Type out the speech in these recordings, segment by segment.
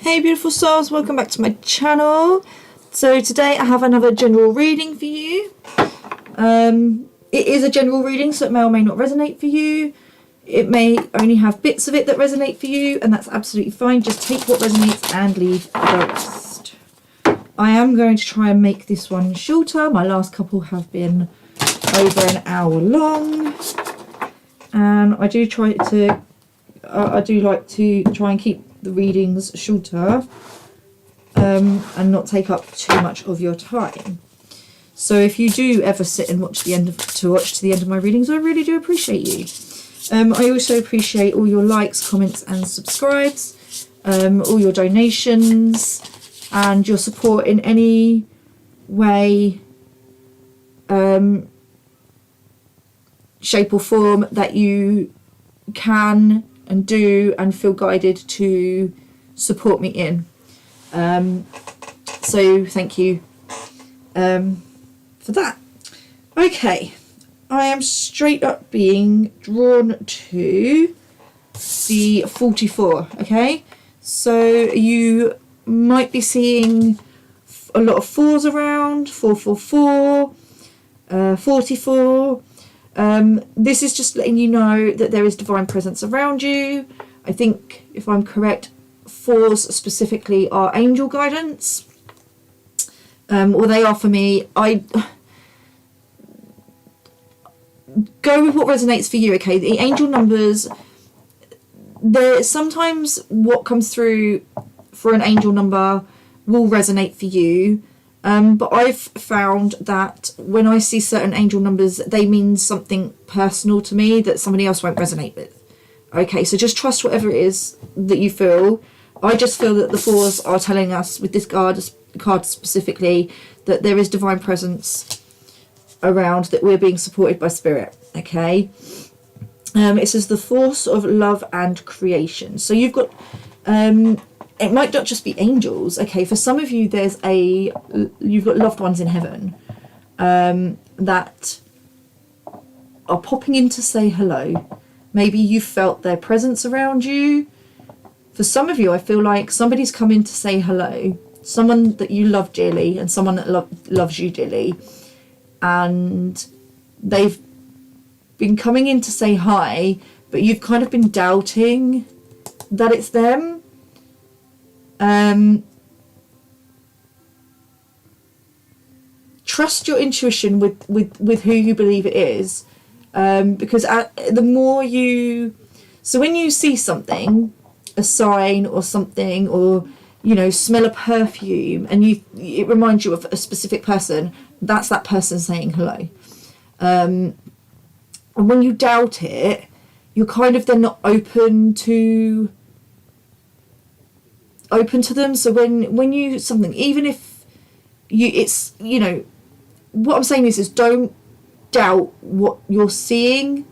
Hey beautiful souls, welcome back to my channel. So today I have another general reading for you. It is a general reading, so it may or may not resonate for you. It may only have bits of it that resonate for you, and that's absolutely fine. Just take what resonates and leave the rest. I am going to try and make this one shorter. My last couple have been over an hour long, and I do like to try and keep the readings shorter and not take up too much of your time. So if you do ever sit and watch to the end of my readings, I really do appreciate you. I also appreciate all your likes, comments and subscribes, all your donations and your support in any way, shape or form that you can and do and feel guided to support me in. So thank you for that. Okay, I am straight up being drawn to the 44. Okay, so you might be seeing a lot of 4s around, 444, 44. This is just letting you know that there is divine presence around you. I think, if I'm correct, 4s specifically are angel guidance. Or they are for me. I go with what resonates for you, okay? The angel numbers, sometimes what comes through for an angel number will resonate for you. But I've found that when I see certain angel numbers, they mean something personal to me that somebody else won't resonate with. Okay, so just trust whatever it is that you feel. I just feel that the 4s are telling us, with this card specifically, that there is divine presence around, that we're being supported by spirit. Okay, it says the force of love and creation. So you've got it might not just be angels. Okay, for some of you you've got loved ones in heaven that are popping in to say hello. Maybe you felt their presence around you. For some of you, I feel like somebody's come in to say hello, someone that you love dearly and someone that loves you dearly, and they've been coming in to say hi, but you've kind of been doubting that it's them. Trust your intuition with who you believe it is, because the more so when you see something, a sign or something, or smell a perfume, and it reminds you of a specific person, that's that person saying hello. And when you doubt it, you're kind of then not open to them. So when you something, even if what I'm saying is don't doubt what you're seeing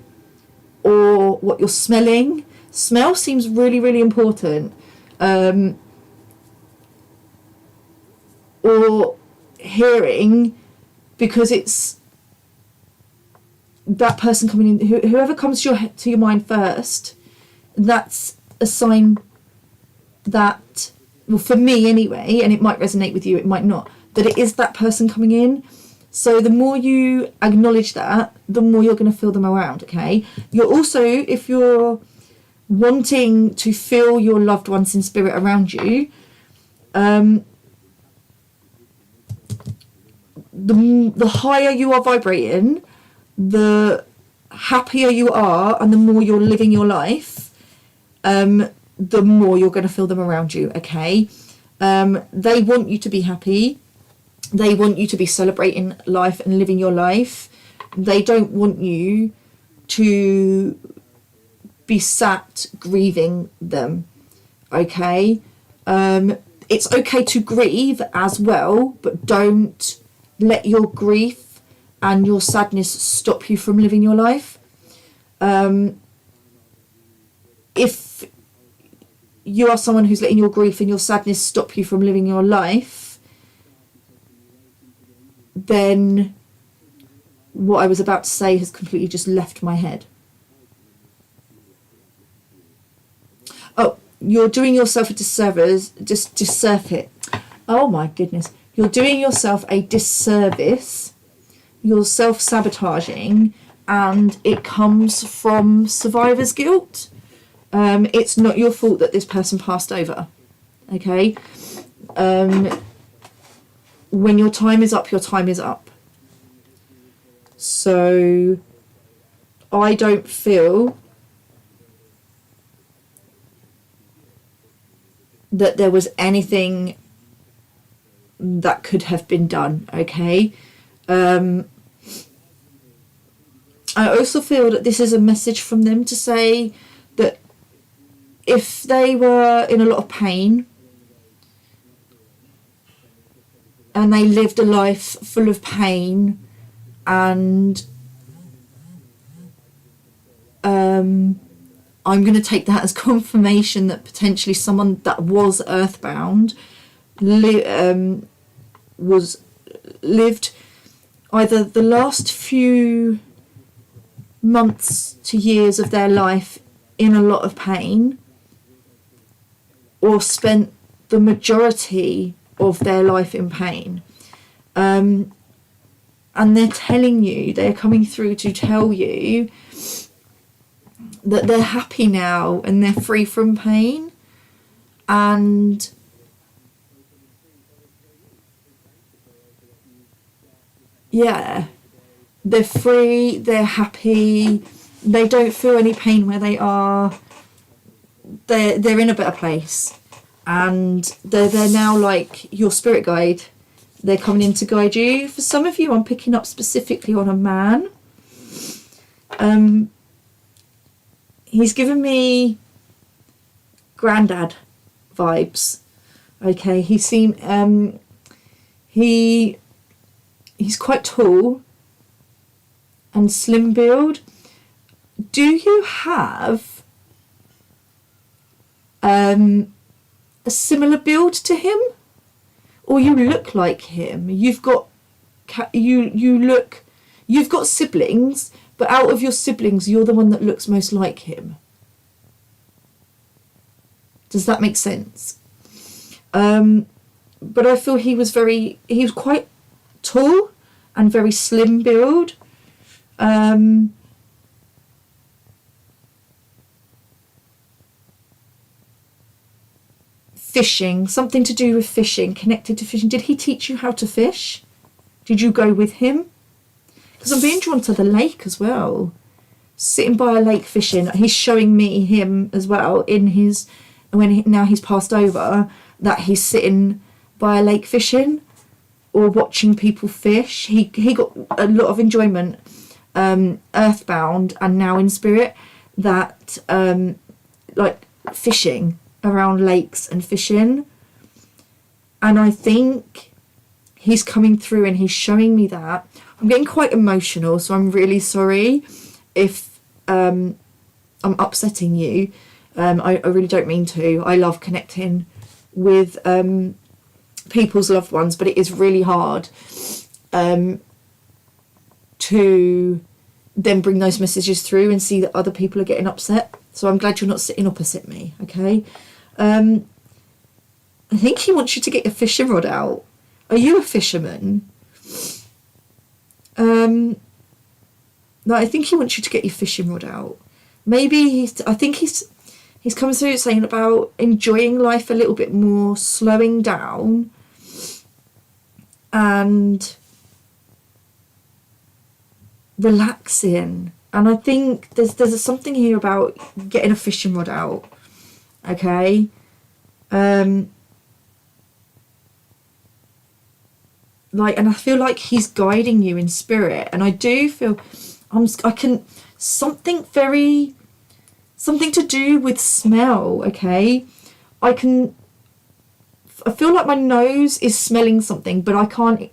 or what you're smelling. Smell seems really, really important. Or hearing, because it's that person coming in, whoever comes to your mind first, that's a sign that, well, for me anyway, and it might resonate with you, it might not, that it is that person coming in. So the more you acknowledge that, the more you're going to feel them around. Okay, you're also, if you're wanting to feel your loved ones in spirit around you, the higher you are vibrating, the happier you are, and the more you're living your life, the more you're going to feel them around you. Okay, they want you to be happy. They want you to be celebrating life and living your life. They don't want you to be sat grieving them. Okay, it's okay to grieve as well, but don't let your grief and your sadness stop you from living your life. If you are someone who's letting your grief and your sadness stop you from living your life, then what I was about to say has completely just left my head. Oh, you're doing yourself a disservice. Oh my goodness. You're doing yourself a disservice. You're self-sabotaging, and it comes from survivor's guilt. It's not your fault that this person passed over. Okay? When your time is up, your time is up. So I don't feel that there was anything that could have been done. Okay? I also feel that this is a message from them to say that if they were in a lot of pain and they lived a life full of pain, and I'm going to take that as confirmation that potentially someone that was earthbound lived either the last few months to years of their life in a lot of pain, or spent the majority of their life in pain. And they're telling you, they're coming through to tell you that they're happy now and they're free from pain, and yeah, they're free, they're happy, they don't feel any pain where they are, they're in a better place, and they're now like your spirit guide. They're coming in to guide you. For some of you, I'm picking up specifically on a man. He's given me granddad vibes. Okay, he's quite tall and slim build. Do you have a similar build to him, or you look like him? You've got siblings, but out of your siblings, you're the one that looks most like him. Does that make sense? But I feel he was quite tall and very slim build. Fishing, something to do with fishing, connected to fishing. Did he teach you how to fish? Did you go with him? Because I'm being drawn to the lake as well. Sitting by a lake fishing. He's showing me him as well now he's passed over, that he's sitting by a lake fishing or watching people fish. He got a lot of enjoyment, earthbound and now in spirit, that like fishing around lakes and fishing. And I think he's coming through and he's showing me that. I'm getting quite emotional, so I'm really sorry if I'm upsetting you. I really don't mean to. I love connecting with people's loved ones, but it is really hard to then bring those messages through and see that other people are getting upset. So I'm glad you're not sitting opposite me, okay? I think he wants you to get your fishing rod out. Are you a fisherman? No, I think he wants you to get your fishing rod out. Maybe I think he's coming through saying about enjoying life a little bit more, slowing down, and relaxing. And I think there's something here about getting a fishing rod out. Okay. And I feel like he's guiding you in spirit, and I do feel something to do with smell. Okay, I feel like my nose is smelling something, but I can't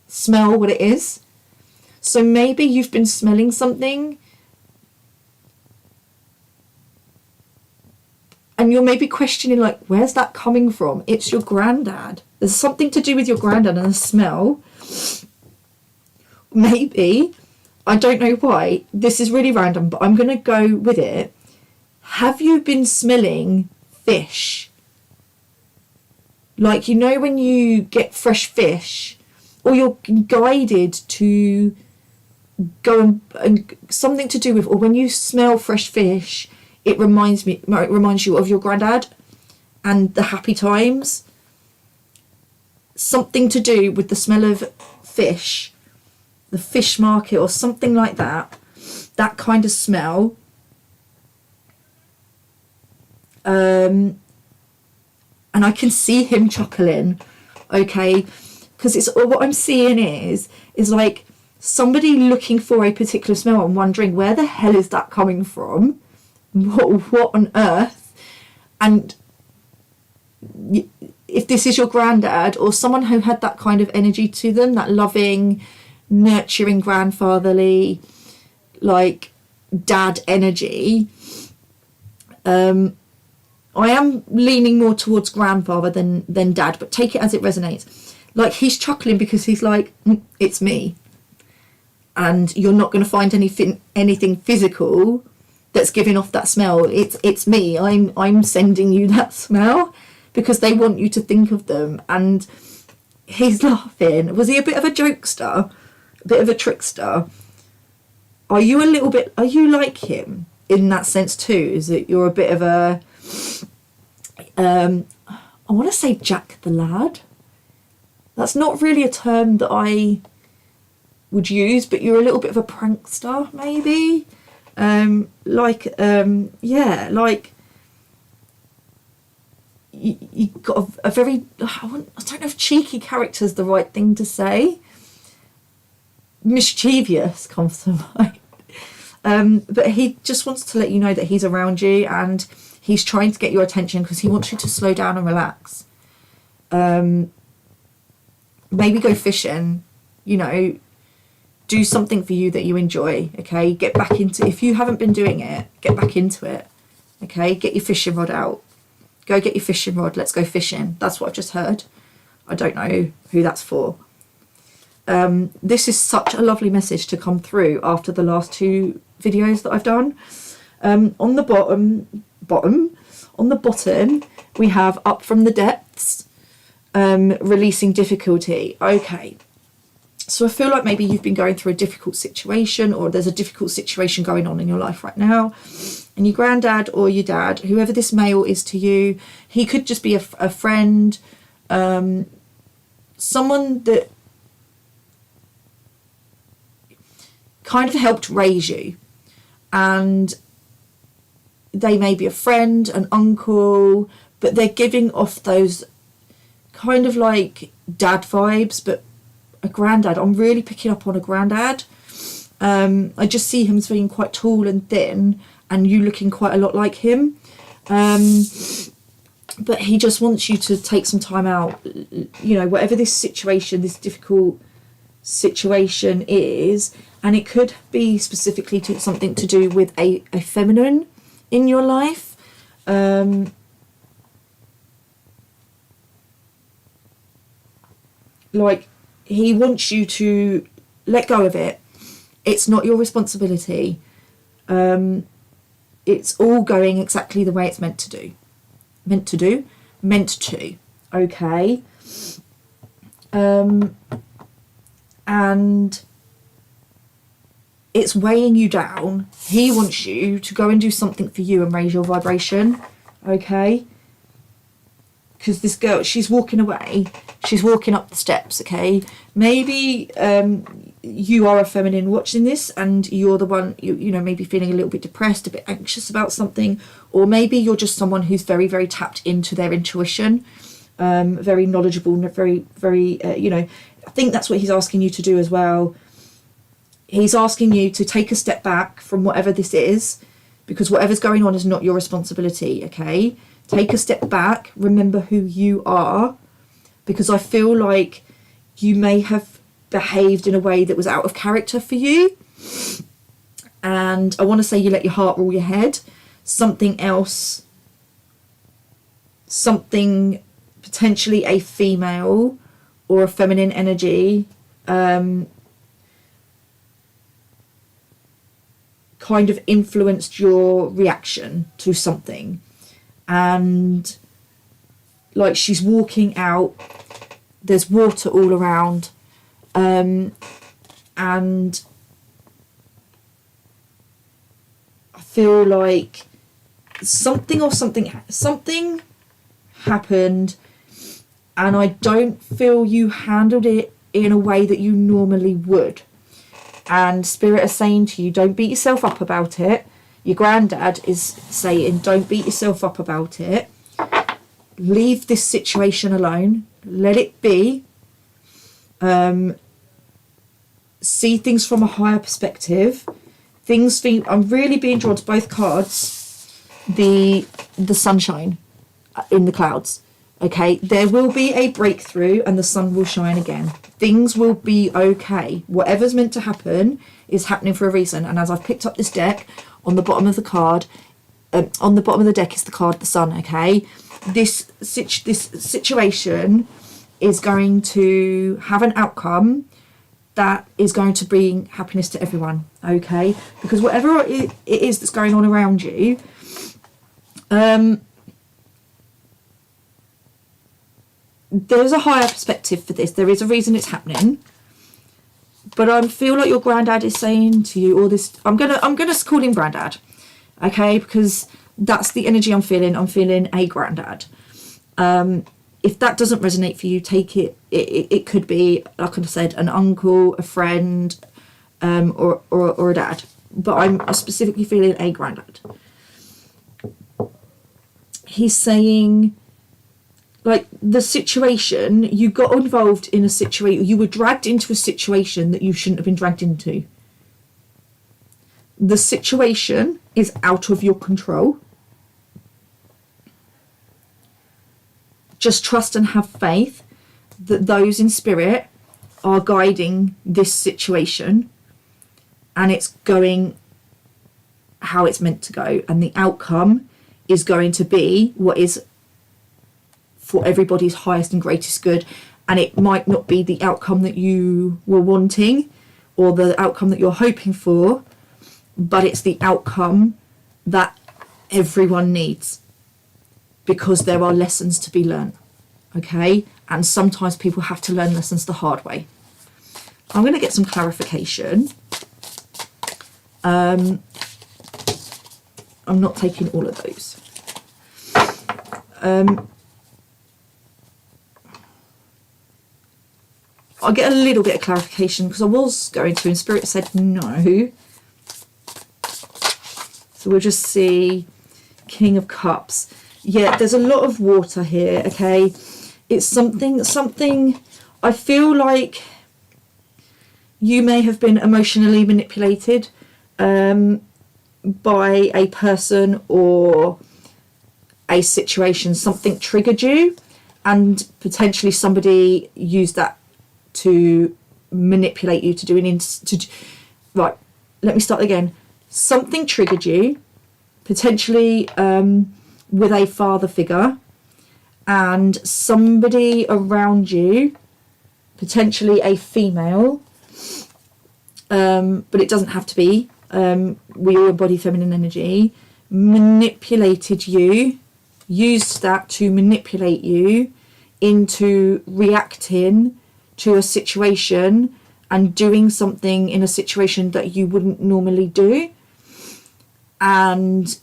smell what it is. So maybe you've been smelling something and you're maybe questioning, like, where's that coming from? It's your granddad. There's something to do with your granddad and the smell. Maybe, I don't know why, this is really random, but I'm going to go with it. Have you been smelling fish. Like, you know, when you get fresh fish, or you're guided to go and something to do with, or when you smell fresh fish, it reminds you of your granddad and the happy times. Something to do with the smell of fish, the fish market, or something like that. That kind of smell. And I can see him chuckling, okay, because it's what I'm seeing is like somebody looking for a particular smell and wondering where the hell is that coming from, what on earth. And if this is your granddad or someone who had that kind of energy to them, that loving, nurturing, grandfatherly, like dad energy, I am leaning more towards grandfather than dad, but take it as it resonates. Like, he's chuckling because he's like, it's me. And you're not going to find anything physical that's giving off that smell. It's me. I'm sending you that smell because they want you to think of them. And he's laughing. Was he a bit of a jokester? A bit of a trickster? Are you like him in that sense too? Is it you're a bit of a I want to say Jack the Lad. That's not really a term that I would use, but you're a little bit of a prankster, maybe. You got a very, I don't know if cheeky character is the right thing to say. Mischievous comes to mind. But he just wants to let you know that he's around you, and he's trying to get your attention because he wants you to slow down and relax. Maybe go fishing, you know, do something for you that you enjoy, okay? Get back into, if you haven't been doing it, get back into it, okay? Get your fishing rod out. Go get your fishing rod, let's go fishing. That's what I've just heard. I don't know who that's for. This is such a lovely message to come through after the last two videos that I've done. On the bottom, we have up from the depths, releasing difficulty. Okay, so I feel like maybe you've been going through a difficult situation, or there's a difficult situation going on in your life right now, and your granddad or your dad, whoever this male is to you, he could just be a friend, someone that kind of helped raise you, and they may be a friend, an uncle, but they're giving off those kind of like dad vibes, but a granddad. I'm really picking up on a granddad. I just see him as being quite tall and thin, and you looking quite a lot like him. But he just wants you to take some time out, you know, whatever this situation, this difficult situation is, and it could be specifically to something to do with a feminine in your life. Like, he wants you to let go of it. It's not your responsibility. It's all going exactly the way it's meant to. Okay. And it's weighing you down. He wants you to go and do something for you and raise your vibration, okay? Because this girl, she's walking away. She's walking up the steps, okay? Maybe you are a feminine watching this, and you're the one, you know, maybe feeling a little bit depressed, a bit anxious about something. Or maybe you're just someone who's very, very tapped into their intuition, very knowledgeable, very, very, you know, I think that's what he's asking you to do as well. He's asking you to take a step back from whatever this is, because whatever's going on is not your responsibility, okay? Take a step back, remember who you are, because I feel like you may have behaved in a way that was out of character for you. And I want to say you let your heart rule your head. Something else, something potentially a female or a feminine energy, kind of influenced your reaction to something. and like she's walking out, there's water all around, and I feel like something happened, and I don't feel you handled it in a way that you normally would. And Spirit is saying to you, don't beat yourself up about it. Your granddad is saying, don't beat yourself up about it. Leave this situation alone. Let it be. See things from a higher perspective. I'm really being drawn to both cards. The sunshine in the clouds. Okay, there will be a breakthrough and the sun will shine again. Things will be okay. Whatever's meant to happen is happening for a reason. And as I've picked up this deck, on the bottom of the card, on the bottom of the deck is the card the sun. Okay, this situation is going to have an outcome that is going to bring happiness to everyone. Okay, because whatever it is that's going on around you, there's a higher perspective for this. There is a reason it's happening. But I feel like your granddad is saying to you all this. I'm gonna call him granddad, okay? Because that's the energy I'm feeling. I'm feeling a granddad. If that doesn't resonate for you, take it. It could be, like I said, an uncle, a friend, or a dad. But I'm specifically feeling a granddad. He's saying, like, the situation, you got involved in a situation, you were dragged into a situation that you shouldn't have been dragged into. The situation is out of your control. Just trust and have faith that those in spirit are guiding this situation and it's going how it's meant to go, and the outcome is going to be what is for everybody's highest and greatest good. And it might not be the outcome that you were wanting or the outcome that you're hoping for, but it's the outcome that everyone needs, because there are lessons to be learned. Okay, and sometimes people have to learn lessons the hard way. I'm going to get some clarification. I'm not taking all of those. I'll get a little bit of clarification because I was going to, and Spirit said no. So we'll just see King of Cups. Yeah, there's a lot of water here, okay? It's something, I feel like you may have been emotionally manipulated by a person or a situation. Something triggered you, and potentially somebody used that to manipulate you to do right, let me start again. Something triggered you, potentially with a father figure, and somebody around you, potentially a female, but it doesn't have to be, we all embody feminine energy, manipulated you, used that to manipulate you into reacting to a situation and doing something in a situation that you wouldn't normally do, and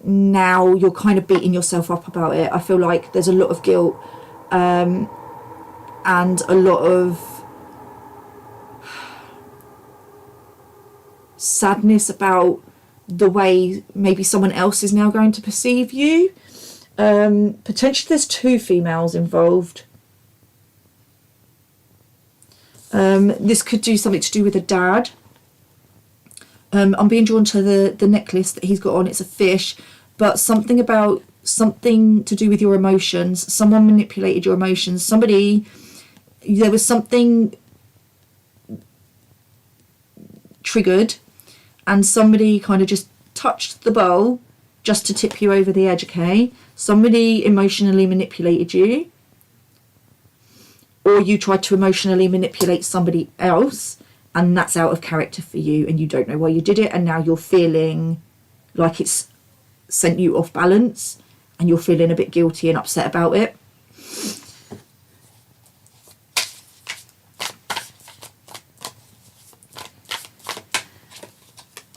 now you're kind of beating yourself up about it. I feel like there's a lot of guilt and a lot of sadness about the way maybe someone else is now going to perceive you. Potentially there's two females involved. This could do something to do with a dad. I'm being drawn to the necklace that he's got on. It's a fish, but something to do with your emotions. Someone manipulated your emotions. There was something triggered, and somebody kind of just touched the bowl just to tip you over the edge, okay? Somebody emotionally manipulated you, or you tried to emotionally manipulate somebody else, and that's out of character for you, and you don't know why you did it, and now you're feeling like it's sent you off balance, and you're feeling a bit guilty and upset about it.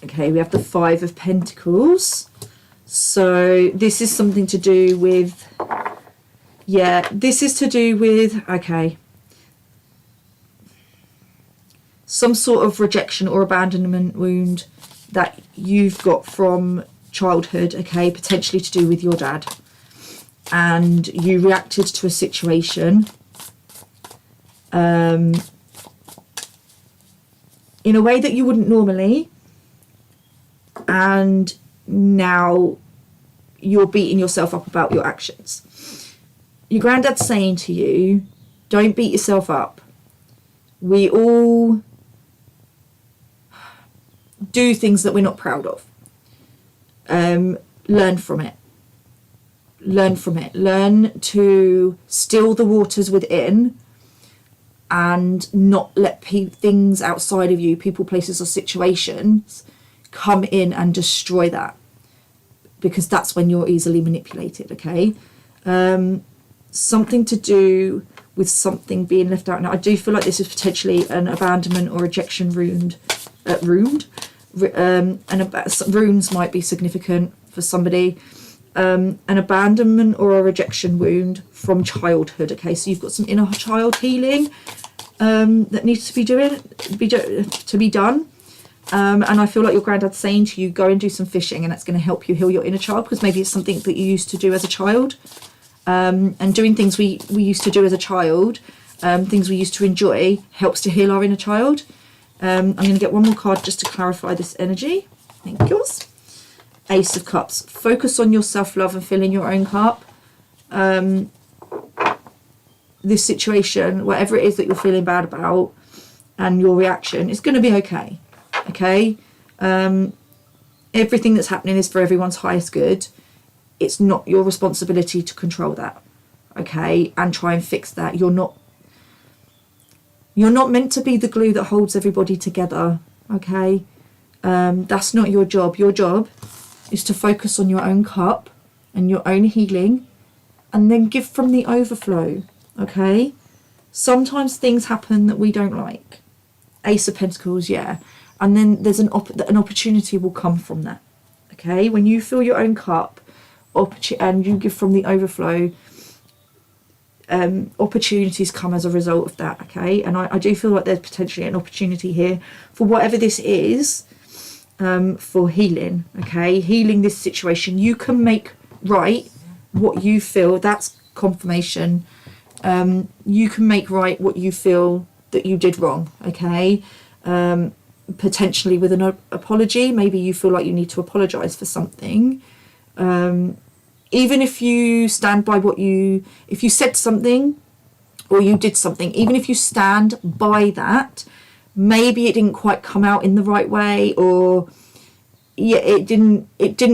Okay, we have the Five of Pentacles. So this is something to do with, yeah, this is to do with, okay, some sort of rejection or abandonment wound that you've got from childhood, okay, potentially to do with your dad. And you reacted to a situation in a way that you wouldn't normally, and now you're beating yourself up about your actions. Your granddad's saying to you, don't beat yourself up. We all do things that we're not proud of. Learn from it. Learn from it. Learn to still the waters within and not let things outside of you, people, places or situations, come in and destroy that, because that's when you're easily manipulated. Okay, something to do with something being left out. Now I do feel like this is potentially an abandonment or rejection wound. Runes might be significant for somebody. An abandonment or a rejection wound from childhood. Okay, so you've got some inner child healing that needs to be done. And I feel like your granddad's saying to you, go and do some fishing, and that's going to help you heal your inner child, because maybe it's something that you used to do as a child. And doing things we used to do as a child, things we used to enjoy, helps to heal our inner child. I'm going to get one more card just to clarify this energy. Thank you. Ace of Cups. Focus on your self-love and filling your own cup. This situation, whatever it is that you're feeling bad about, and your reaction, is going to be okay. Okay, everything that's happening is for everyone's highest good. It's not your responsibility to control that. Okay, and try and fix that. You're not meant to be the glue that holds everybody together. Okay, that's not your job. Your job is to focus on your own cup and your own healing, and then give from the overflow. Okay, sometimes things happen that we don't like. Ace of Pentacles, yeah. And then there's an opportunity will come from that. Okay, when you fill your own cup and you give from the overflow, opportunities come as a result of that. Okay, and I do feel like there's potentially an opportunity here for whatever this is, for healing. Okay, healing this situation. You can make right what you feel. That's confirmation. You can make right what you feel that you did wrong. Okay, potentially with an apology. Maybe you feel like you need to apologize for something. Even if you stand by if you said something or you did something, even if you stand by that, maybe it didn't quite come out in the right way, or it didn't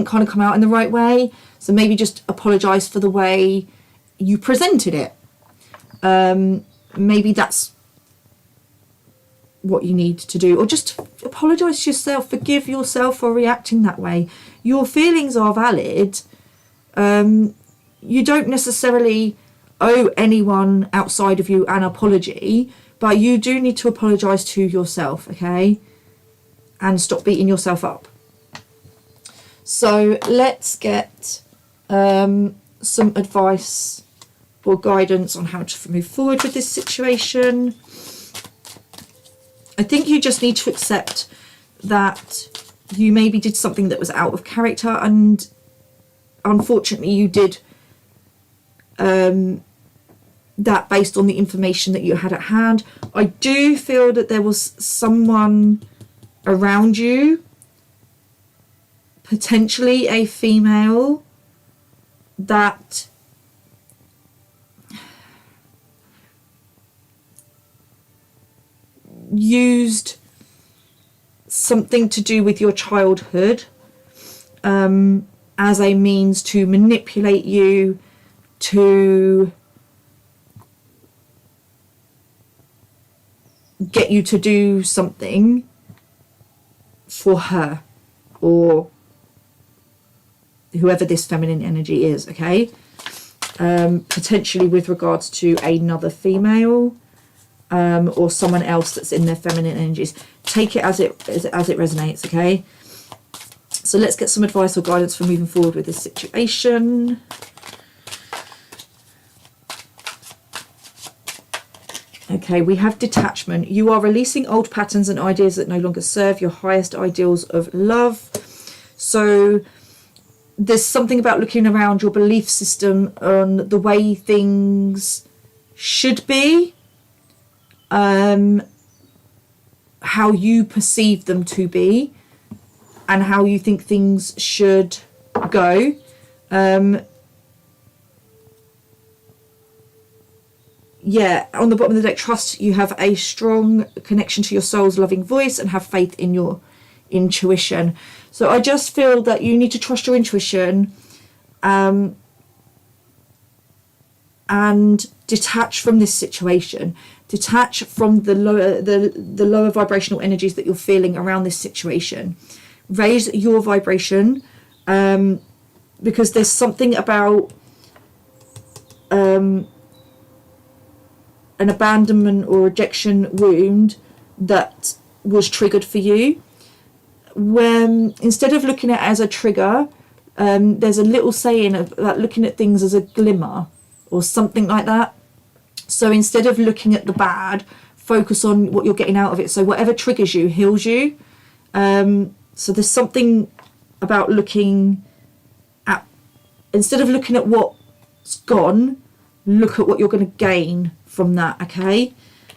kind of come out in the right way. So maybe just apologize for the way you presented it. Maybe that's what you need to do, or just apologize to yourself, forgive yourself for reacting that way. Your feelings are valid. You don't necessarily owe anyone outside of you an apology, but you do need to apologize to yourself. Okay, and stop beating yourself up. So let's get some advice or guidance on how to move forward with this situation. I think you just need to accept that you maybe did something that was out of character, and unfortunately you did that based on the information that you had at hand. I do feel that there was someone around you, potentially a female, that used something to do with your childhood as a means to manipulate you, to get you to do something for her, or whoever this feminine energy is, okay? Potentially with regards to another female, or someone else that's in their feminine energies. Take it as it resonates, okay? So let's get some advice or guidance for moving forward with this situation. Okay, we have detachment. You are releasing old patterns and ideas that no longer serve your highest ideals of love. So there's something about looking around your belief system on the way things should be, how you perceive them to be, and how you think things should go. Yeah, on the bottom of the deck, trust. You have a strong connection to your soul's loving voice and have faith in your intuition. So I just feel that you need to trust your intuition, and detach from this situation. Detach from the lower vibrational energies that you're feeling around this situation. Raise your vibration, because there's something about an abandonment or rejection wound that was triggered for you. When instead of looking at it as a trigger, there's a little saying about looking at things as a glimmer or something like that. So instead of looking at the bad, focus on what you're getting out of it. So whatever triggers you heals you. So there's something about looking at, instead of looking at what's gone, look at what you're going to gain from that, okay?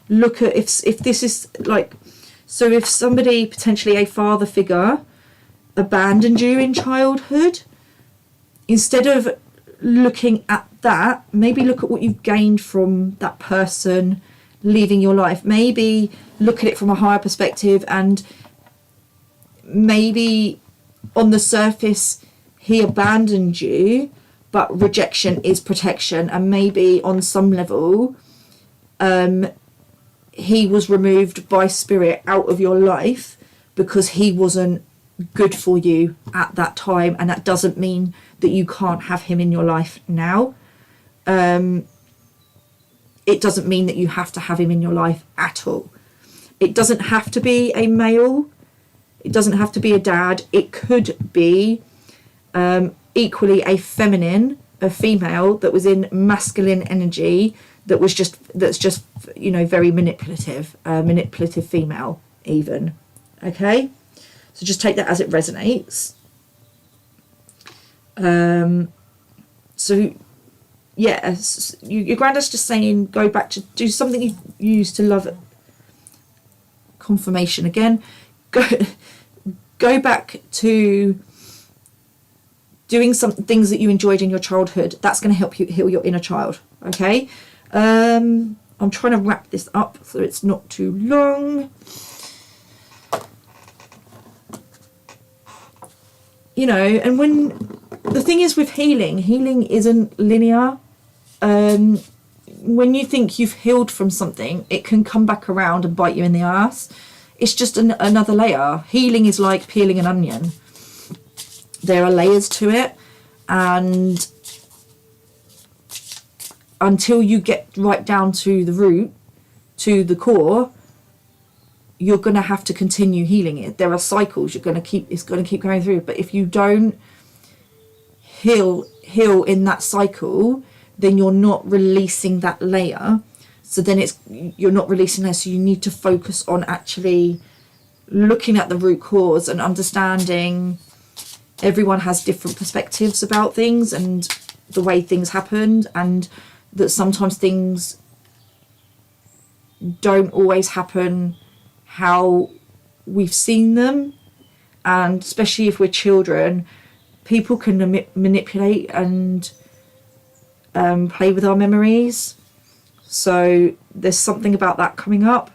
Look at if this is like, so if somebody, potentially a father figure, abandoned you in childhood, instead of looking at that, maybe look at what you've gained from that person leaving your life. Maybe look at it from a higher perspective, and maybe on the surface he abandoned you, but rejection is protection, and maybe on some level he was removed by spirit out of your life because he wasn't good for you at that time, and that doesn't mean that you can't have him in your life now. It doesn't mean that you have to have him in your life at all. It doesn't have to be a male, it doesn't have to be a dad. It could be equally a female that was in masculine energy, that's just you know, very manipulative female even, okay? So just take that as it resonates. So yeah, your granddad's just saying go back to do something you used to love. Confirmation again. Go back to doing some things that you enjoyed in your childhood. That's going to help you heal your inner child, okay? I'm trying to wrap this up so it's not too long. You know, and when the thing is with healing isn't linear. When you think you've healed from something, it can come back around and bite you in the ass. It's just another layer. Healing is like peeling an onion. There are layers to it, and until you get right down to the root, to the core, you're going to have to continue healing it. There are cycles it's going to keep going through. But if you don't heal in that cycle, then you're not releasing that layer. So then you're not releasing that. So you need to focus on actually looking at the root cause and understanding everyone has different perspectives about things and the way things happened, and that sometimes things don't always happen how we've seen them. And especially if we're children, people can manipulate and play with our memories. So there's something about that coming up.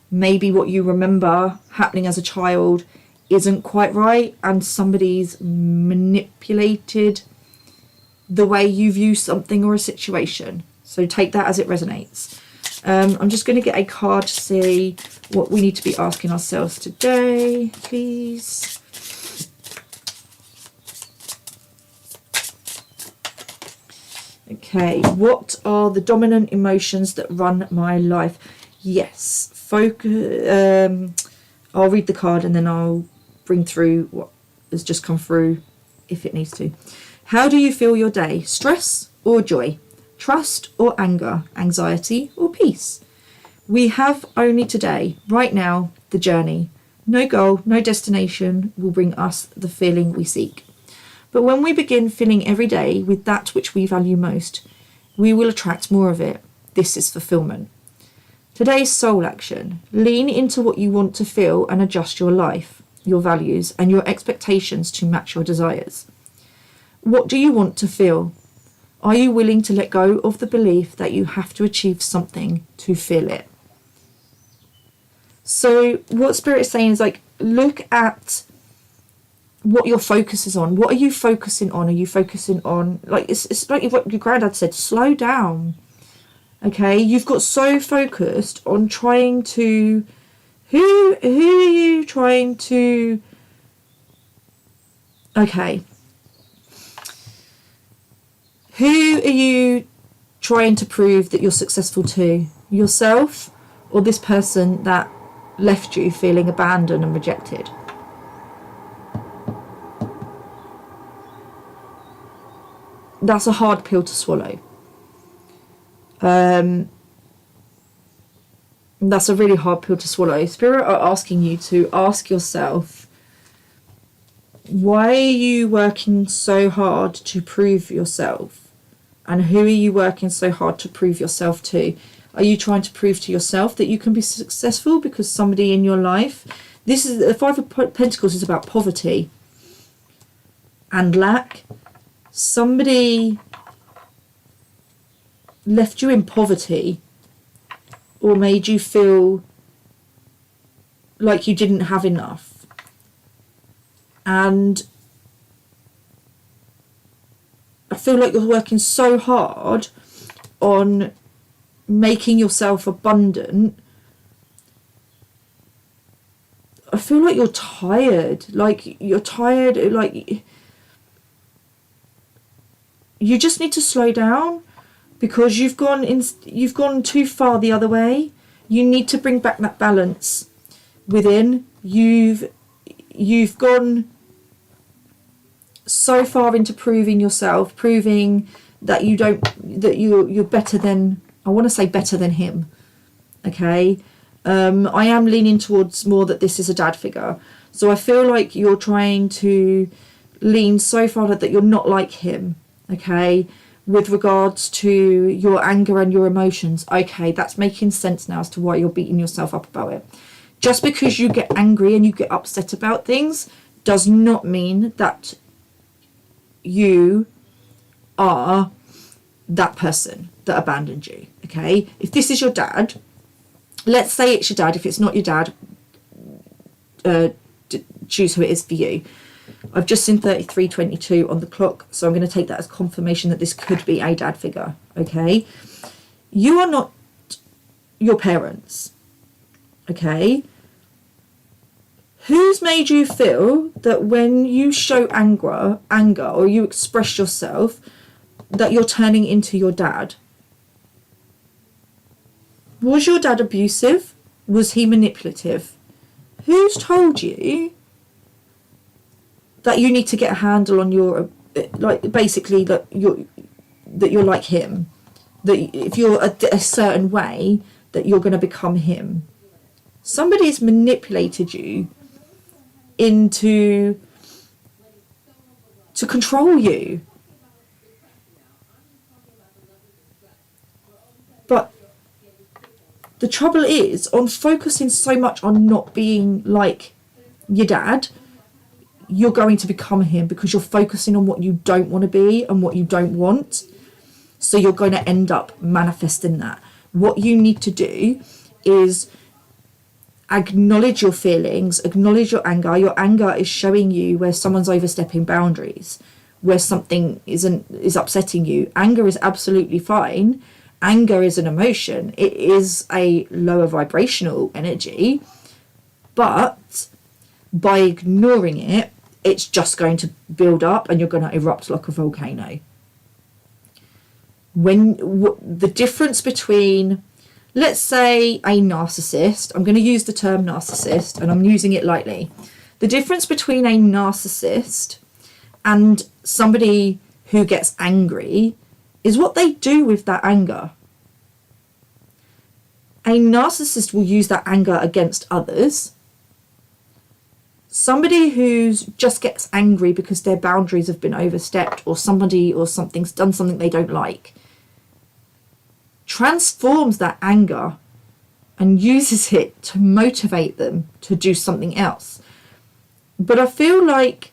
Maybe what you remember happening as a child isn't quite right, and somebody's manipulated the way you view something or a situation. So take that as it resonates. I'm just going to get a card to see what we need to be asking ourselves today, please. Okay, what are the dominant emotions that run my life? Yes, focus. I'll read the card and then I'll bring through what has just come through if it needs to. How do you feel your day? Stress or joy? Trust or anger? Anxiety or peace? We have only today, right now, the journey. No goal, no destination will bring us the feeling we seek. But when we begin filling every day with that which we value most, we will attract more of it. This is fulfillment. Today's soul action. Lean into what you want to feel and adjust your life, your values, and your expectations to match your desires. What do you want to feel? Are you willing to let go of the belief that you have to achieve something to feel it? So what Spirit is saying is like, look at what your focus is on. What are you focusing on? Are you focusing on, like, it's like what your granddad said, slow down. Okay, you've got so focused on trying to, who are you trying to, okay, who are you trying to prove that you're successful to? Yourself or this person that left you feeling abandoned and rejected? That's a hard pill to swallow. That's a really hard pill to swallow. Spirit are asking you to ask yourself, why are you working so hard to prove yourself? And who are you working so hard to prove yourself to? Are you trying to prove to yourself that you can be successful because somebody in your life, this is the Five of Pentacles is about poverty and lack. Somebody left you in poverty or made you feel like you didn't have enough. And I feel like you're working so hard on making yourself abundant. I feel like you're tired. Like you're tired. Like you just need to slow down because you've gone too far the other way. You need to bring back that balance within. You've gone so far into proving yourself, proving that you're better than, I want to say better than him. Okay. I am leaning towards more that this is a dad figure. So I feel like you're trying to lean so far that you're not like him. Okay. With regards to your anger and your emotions. Okay. That's making sense now as to why you're beating yourself up about it. Just because you get angry and you get upset about things does not mean that you are that person that abandoned you. Okay. If this is your dad, let's say it's your dad. If it's not your dad, choose who it is for you. I've just seen 33:22 on the clock, so I'm going to take that as confirmation that this could be a dad figure. Okay. You are not your parents. Okay. Who's made you feel that when you show anger or you express yourself, that you're turning into your dad? Was your dad abusive? Was he manipulative? Who's told you that you need to get a handle on your, like, basically that you're like him, that if you're a certain way that you're going to become him? Somebody's manipulated you to control you. But the trouble is, on focusing so much on not being like your dad, you're going to become him because you're focusing on what you don't want to be and what you don't want. So you're going to end up manifesting that. What you need to do is acknowledge your feelings, acknowledge your anger. Your anger is showing you where someone's overstepping boundaries, where something is upsetting you. Anger is absolutely fine. Anger is an emotion. It is a lower vibrational energy, but by ignoring it, it's just going to build up and you're going to erupt like a volcano. The difference between, let's say, a narcissist, I'm going to use the term narcissist and I'm using it lightly. The difference between a narcissist and somebody who gets angry is what they do with that anger. A narcissist will use that anger against others. Somebody who just gets angry because their boundaries have been overstepped, or somebody or something's done something they don't like, transforms that anger and uses it to motivate them to do something else. But I feel like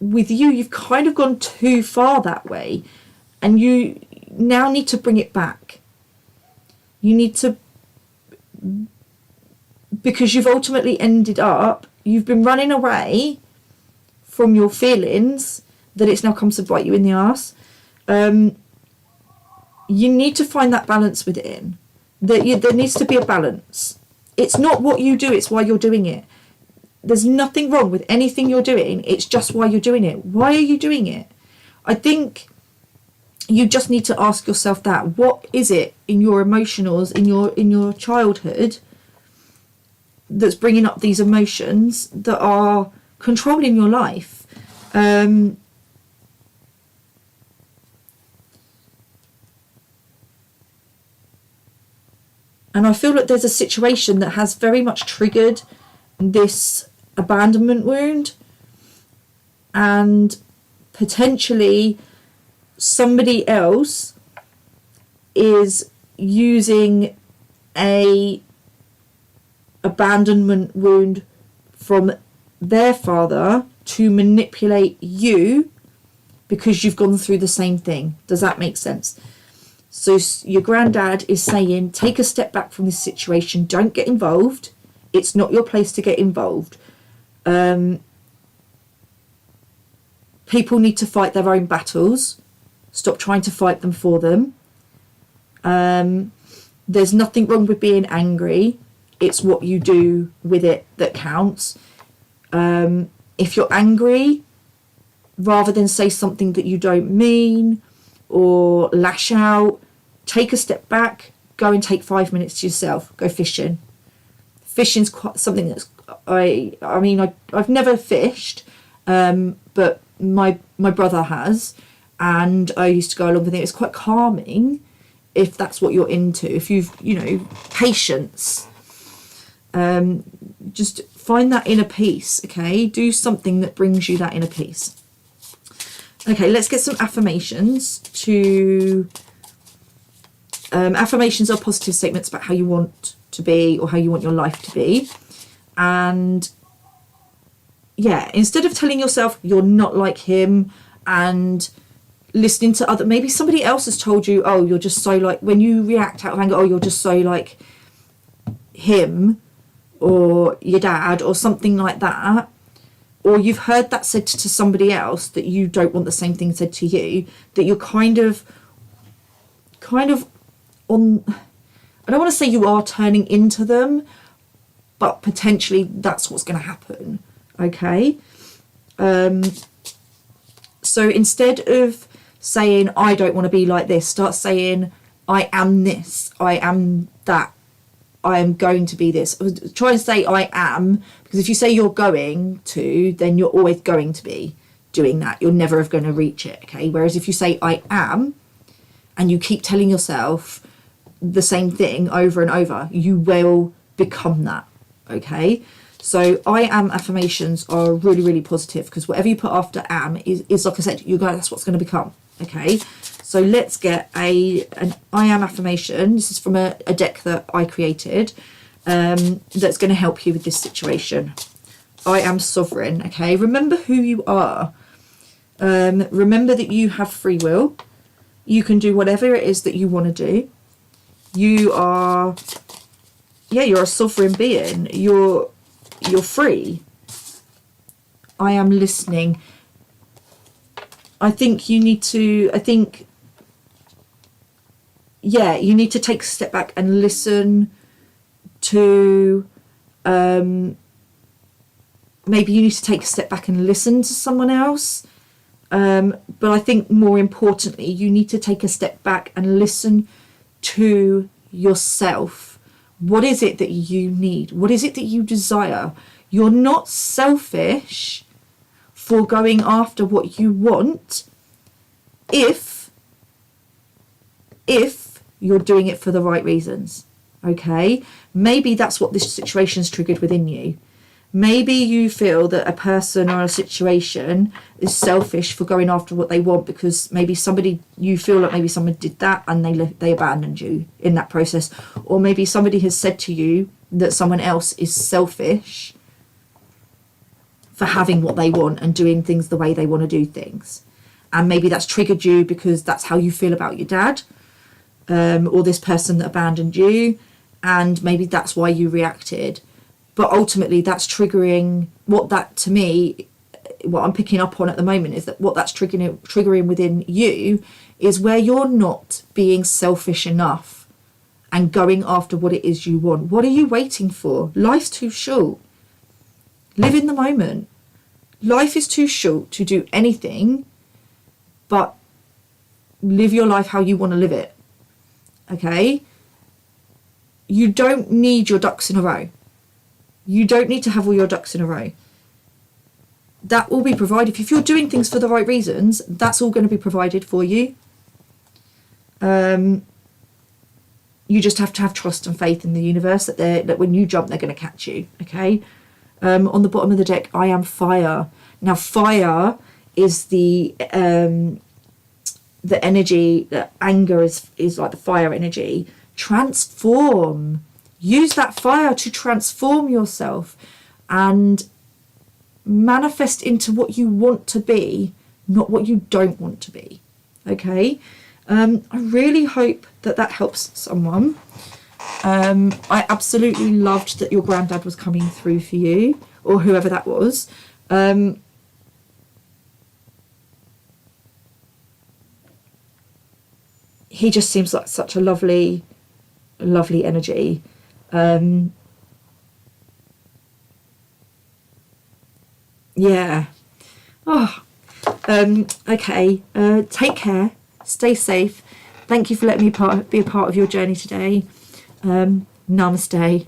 with you, you've kind of gone too far that way, and you now need to bring it back. You need to, because you've ultimately ended up, you've been running away from your feelings, that it's now come to bite you in the arse. You need to find that balance within. There needs to be a balance. It's not what you do, it's why you're doing it. There's nothing wrong with anything you're doing, it's just why you're doing it. Why are you doing it? I think you just need to ask yourself that. What is it in your emotionals, in your childhood, that's bringing up these emotions that are controlling your life? And I feel like there's a situation that has very much triggered this abandonment wound, and potentially somebody else is using a abandonment wound from their father to manipulate you because you've gone through the same thing. Does that make sense? So your granddad is saying, take a step back from this situation, don't get involved, it's not your place to get involved. People need to fight their own battles. Stop trying to fight them for them. There's nothing wrong with being angry. It's what you do with it that counts. If you're angry, rather than say something that you don't mean or lash out, take a step back, go and take 5 minutes to yourself, go fishing. Fishing's quite something that's, I've never fished, but my brother has, and I used to go along with it. It's quite calming if that's what you're into. If you've, patience, just find that inner peace, okay? Do something that brings you that inner peace. Okay, let's get some affirmations to... affirmations are positive statements about how you want to be or how you want your life to be. And yeah, instead of telling yourself you're not like him and listening to other, maybe somebody else has told you, oh, you're just so like, when you react out of anger, oh, you're just so like him or your dad or something like that. Or you've heard that said to somebody else that you don't want the same thing said to you, that you're kind of on, I don't want to say you are turning into them, but potentially that's what's going to happen, okay? So instead of saying, I don't want to be like this, start saying, I am this, I am that, I am going to be this. Try and say I am, because if you say you're going to, then you're always going to be doing that. You're never going to reach it, okay? Whereas if you say I am, and you keep telling yourself the same thing over and over, you will become that, okay? So I am affirmations are really, really positive, because whatever you put after am is like I said, that's what's going to become, okay? So let's get an I am affirmation. This is from a deck that I created, that's going to help you with this situation. I am sovereign, okay? Remember who you are. Remember that you have free will. You can do whatever it is that you want to do. You're a sovereign being. You're free. I am listening. I think you need to take a step back and listen to, maybe you need to take a step back and listen to someone else. But I think more importantly, you need to take a step back and listen to yourself. What is it that you need? What is it that you desire? You're not selfish for going after what you want if you're doing it for the right reasons. Okay, maybe that's what this situation's triggered within you. Maybe you feel that a person or a situation is selfish for going after what they want because maybe you feel like maybe someone did that and they abandoned you in that process. Or maybe somebody has said to you that someone else is selfish for having what they want and doing things the way they want to do things. And maybe that's triggered you because that's how you feel about your dad, or this person that abandoned you, and maybe that's why you reacted. But ultimately that's triggering what I'm picking up on at the moment is that what that's triggering within you is where you're not being selfish enough and going after what it is you want. What are you waiting for? Life's too short. Live in the moment. Life is too short to do anything but live your life how you want to live it. Okay? You don't need your ducks in a row. You don't need to have all your ducks in a row. That will be provided. If you're doing things for the right reasons, that's all going to be provided for you. You just have to have trust and faith in the universe that when you jump, they're going to catch you. Okay? On the bottom of the deck, I am fire. Now, fire is the energy. That anger is like the fire energy. Transform. Use that fire to transform yourself and manifest into what you want to be, not what you don't want to be. Okay? I really hope that helps someone. I absolutely loved that your granddad was coming through for you, or whoever that was. He just seems like such a lovely energy. Yeah. Oh. Okay. Take care. Stay safe. Thank you for letting me be a part of your journey today. Namaste.